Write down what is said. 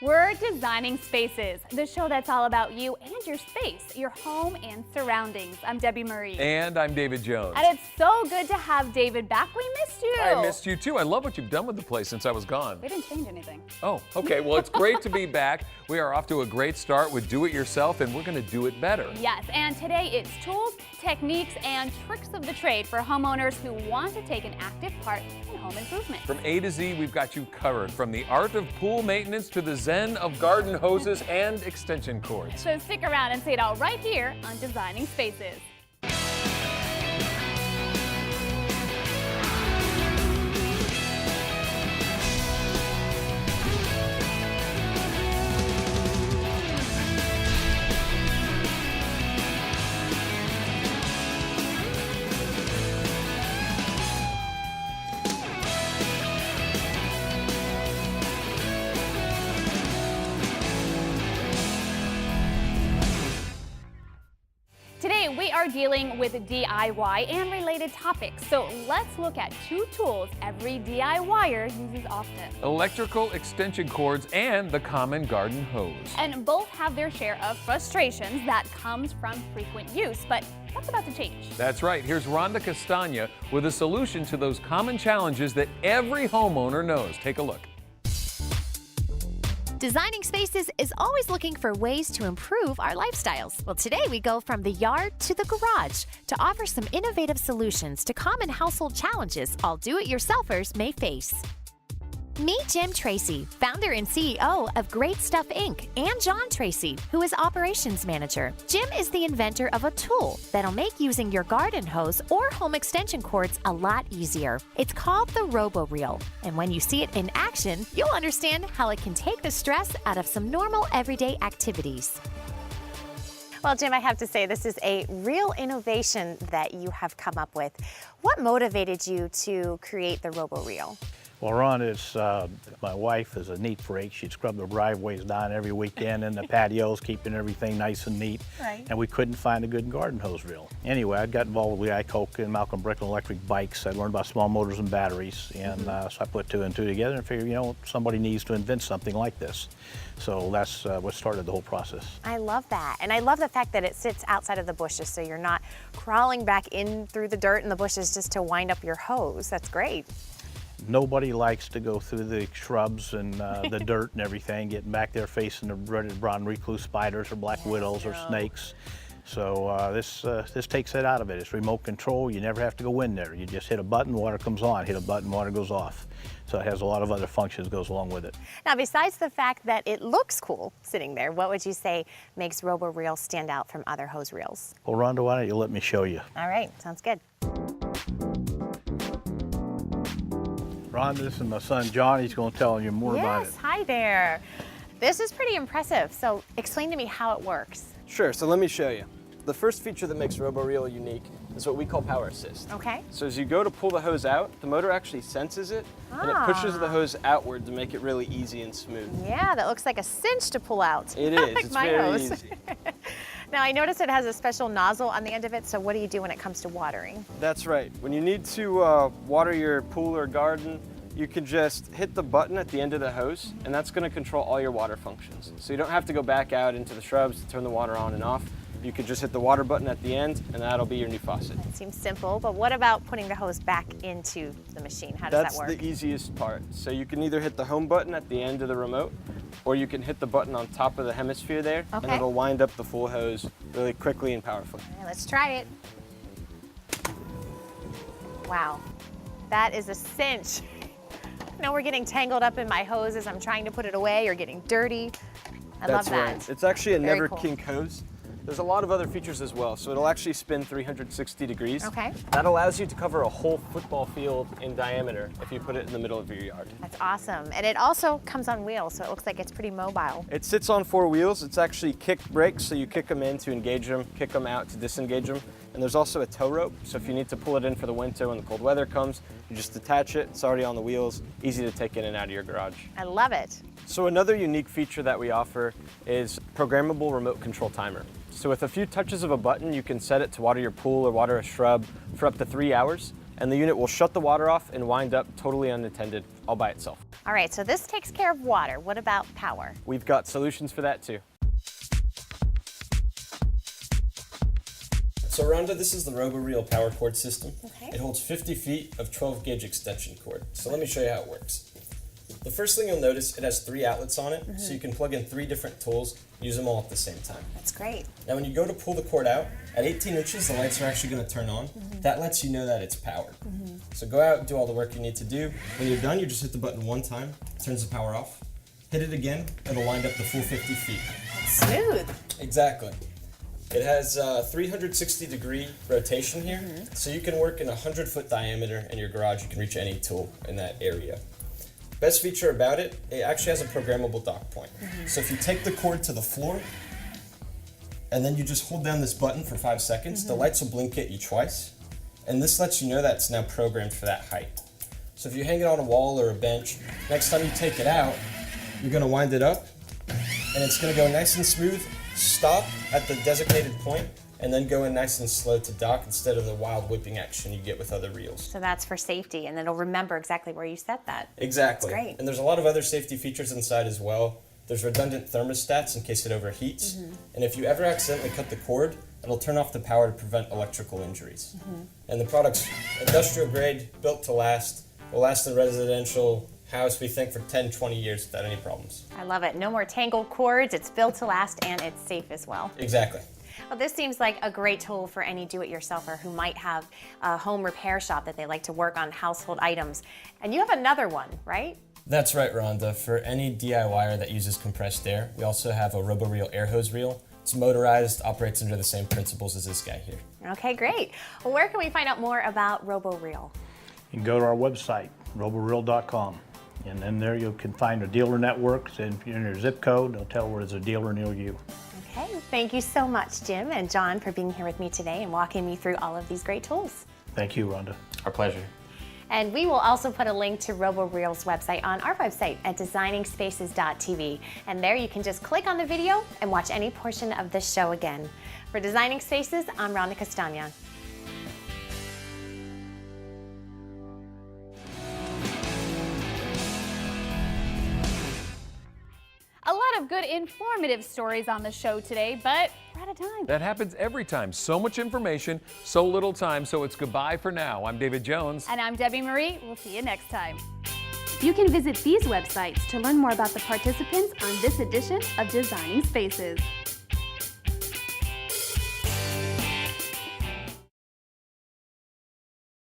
We're Designing Spaces, the show that's all about you and your space, your home and surroundings. I'm Debbie Marie. And I'm David Jones. And it's so good to have David back. We missed you. I missed you too. I love what you've done with the place since I was gone. We didn't change anything. Oh, okay. Well, it's great to be back. We are off to a great start with Do It Yourself, and we're going to do it better. Yes, and today it's tools, techniques, and tricks of the trade for homeowners who want to take an active part in home improvement. From A to Z, we've got you covered. From the art of pool maintenance to the zen of garden hoses and extension cords. So stick around and see it all right here on Designing Spaces. Today we are dealing with DIY and related topics, so let's look at two tools every DIYer uses often. Electrical extension cords and the common garden hose. And both have their share of frustrations that comes from frequent use, but that's about to change. That's right. Here's Rhonda Castagna with a solution to those common challenges that every homeowner knows. Take a look. Designing Spaces is always looking for ways to improve our lifestyles. Well, today we go from the yard to the garage to offer some innovative solutions to common household challenges all do-it-yourselfers may face. Meet Jim Tracey, founder and CEO of Great Stuff Inc., and John Tracey, who is operations manager. Jim is the inventor of a tool that'll make using your garden hose or home extension cords a lot easier. It's called the RoboReel, and when you see it in action, you'll understand how it can take the stress out of some normal everyday activities. Well, Jim, I have to say this is a real innovation that you have come up with. What motivated you to create the RoboReel? Well, Ron, my wife is a neat freak. She'd scrub the driveways down every weekend and the patios, keeping everything nice and neat. Right. And we couldn't find a good garden hose reel. Anyway, I got involved with Icoke and Malcolm Brick and electric bikes. I learned about small motors and batteries, and so I put two and two together and figured, you know, somebody needs to invent something like this. So that's what started the whole process. I love that. And I love the fact that it sits outside of the bushes, so you're not crawling back in through the dirt and the bushes just to wind up your hose. That's great. Nobody likes to go through the shrubs and the dirt and everything, getting back there facing the red brown recluse spiders or black widows or snakes. So this takes that out of it. It's remote control. You never have to go in there. You just hit a button, water comes on. Hit a button, water goes off. So it has a lot of other functions goes along with it. Now, besides the fact that it looks cool sitting there, what would you say makes RoboReel stand out from other hose reels? Well, Rhonda, why don't you let me show you? All right, sounds good. Ron, this is my son John. He's going to tell you more about it. Yes, hi there. This is pretty impressive. So explain to me how it works. Sure, so let me show you. The first feature that makes RoboReel unique is what we call power assist. Okay. So as you go to pull the hose out, the motor actually senses it and it pushes the hose outward to make it really easy and smooth. Yeah, that looks like a cinch to pull out. It is, Like it's my very hose. easy. Now, I notice it has a special nozzle on the end of it, so what do you do when it comes to watering? That's right. When you need to water your pool or garden, you can just hit the button at the end of the hose, and that's going to control all your water functions. So you don't have to go back out into the shrubs to turn the water on and off. You could just hit the water button at the end, and that'll be your new faucet. It seems simple, but what about putting the hose back into the machine? How does that work? That's the easiest part. So you can either hit the home button at the end of the remote, or you can hit the button on top of the hemisphere there, and it'll wind up the full hose really quickly and powerfully. All right, let's try it. Wow, that is a cinch. Now we're getting tangled up in my hose as I'm trying to put it away or getting dirty. I love that. That's right. It's actually a Very never cool. kink hose. There's a lot of other features as well. So it'll actually spin 360 degrees. Okay. That allows you to cover a whole football field in diameter if you put it in the middle of your yard. That's awesome. And it also comes on wheels, so it looks like it's pretty mobile. It sits on 4 wheels. It's actually kick brakes, so you kick them in to engage them, kick them out to disengage them. And there's also a tow rope, so if you need to pull it in for the winter when the cold weather comes, you just detach it. It's already on the wheels, easy to take in and out of your garage. I love it. So another unique feature that we offer is programmable remote control timer. So with a few touches of a button, you can set it to water your pool or water a shrub for up to 3 hours. and the unit will shut the water off and wind up totally unattended all by itself. All right, so this takes care of water. What about power? We've got solutions for that too. So Rhonda, this is the RoboReel power cord system. Okay. It holds 50 feet of 12-gauge extension cord. So let me show you how it works. The first thing you'll notice, it has 3 outlets on it, so you can plug in 3 different tools, use them all at the same time. That's great. Now when you go to pull the cord out, at 18 inches the lights are actually going to turn on. That lets you know that it's powered. So go out and do all the work you need to do. When you're done, you just hit the button one time, turns the power off. Hit it again, it'll wind up the full 50 feet. Smooth. Exactly. It has 360-degree rotation here, so you can work in a 100-foot diameter in your garage. You can reach any tool in that area. Best feature about it, it actually has a programmable dock point. So if you take the cord to the floor, and then you just hold down this button for 5 seconds, the lights will blink at you twice, and this lets you know that it's now programmed for that height. So if you hang it on a wall or a bench, next time you take it out, you're going to wind it up, and it's going to go nice and smooth, stop at the designated point, and then go in nice and slow to dock instead of the wild whipping action you get with other reels. So that's for safety, and then it'll remember exactly where you set that. Exactly. That's great. And there's a lot of other safety features inside as well. There's redundant thermostats in case it overheats. And if you ever accidentally cut the cord, it'll turn off the power to prevent electrical injuries. And the product's industrial grade, built to last, will last in a residential house, we think, for 10, 20 years without any problems. I love it. No more tangled cords. It's built to last, and it's safe as well. Exactly. Well, this seems like a great tool for any do-it-yourselfer who might have a home repair shop that they like to work on household items. And you have another one, right? That's right, Rhonda. For any DIYer that uses compressed air, we also have a RoboReel air hose reel. It's motorized, operates under the same principles as this guy here. Okay, great. Well, where can we find out more about RoboReel? You can go to our website, roboreel.com. And then there you can find a dealer network, and in your zip code, they'll tell where there's a dealer near you. Okay, thank you so much, Jim and John, for being here with me today and walking me through all of these great tools. Thank you, Rhonda. Our pleasure. And we will also put a link to RoboReel's website on our website at designingspaces.tv. And there you can just click on the video and watch any portion of the show again. For Designing Spaces, I'm Rhonda Castagna. A lot of good informative stories on the show today, but we're out of time. That happens every time. So much information, so little time, so it's goodbye for now. I'm David Jones. And I'm Debbie Marie. We'll see you next time. You can visit these websites to learn more about the participants on this edition of Designing Spaces.